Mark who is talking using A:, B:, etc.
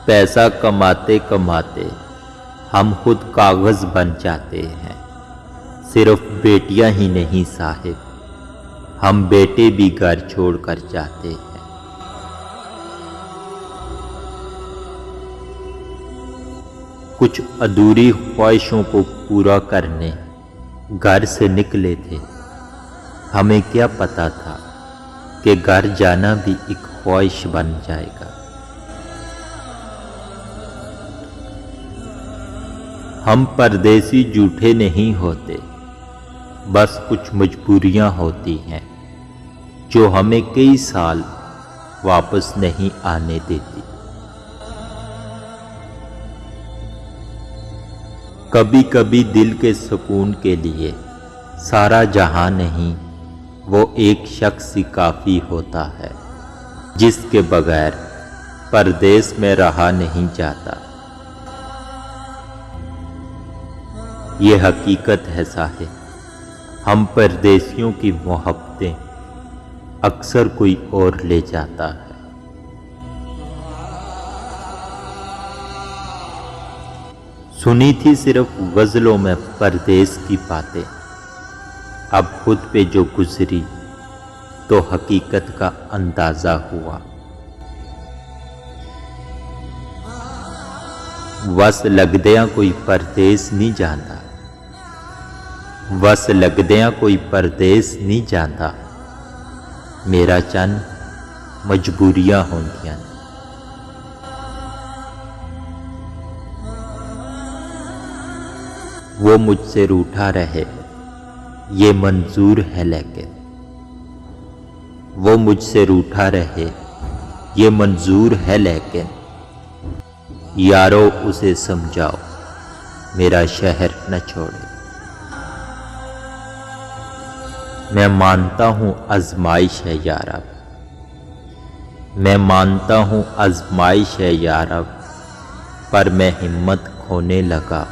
A: پیسہ کماتے کماتے ہم خود کاغذ بن جاتے ہیں۔ صرف بیٹیاں ہی نہیں صاحب، ہم بیٹے بھی گھر چھوڑ کر جاتے ہیں۔ کچھ ادھوری خواہشوں کو پورا کرنے گھر سے نکلے تھے، ہمیں کیا پتا تھا کہ گھر جانا بھی ایک خواہش بن جائے گا۔ ہم پردیسی جھوٹے نہیں ہوتے، بس کچھ مجبوریاں ہوتی ہیں جو ہمیں کئی سال واپس نہیں آنے دیتی۔ کبھی کبھی دل کے سکون کے لیے سارا جہاں نہیں، وہ ایک شخص ہی کافی ہوتا ہے جس کے بغیر پردیس میں رہا نہیں جاتا۔ یہ حقیقت ہے صاحب، ہم پردیسیوں کی محبتیں اکثر کوئی اور لے جاتا ہے۔ سنی تھی صرف غزلوں میں پردیس کی باتیں، اب خود پہ جو گزری تو حقیقت کا اندازہ ہوا۔ وس لگدیاں کوئی پردیس نہیں جاندا، وس لگدیاں کوئی پردیس نہیں جاندا، میرا چن مجبوریاں ہوندیاں نے۔ وہ مجھ سے روٹھا رہے یہ منظور ہے لیکن، وہ مجھ سے روٹھا رہے یہ منظور ہے لیکن، یارو اسے سمجھاؤ میرا شہر نہ چھوڑے۔ میں مانتا ہوں آزمائش ہے یارب، میں مانتا ہوں آزمائش ہے یارب، پر میں ہمت کھونے لگا۔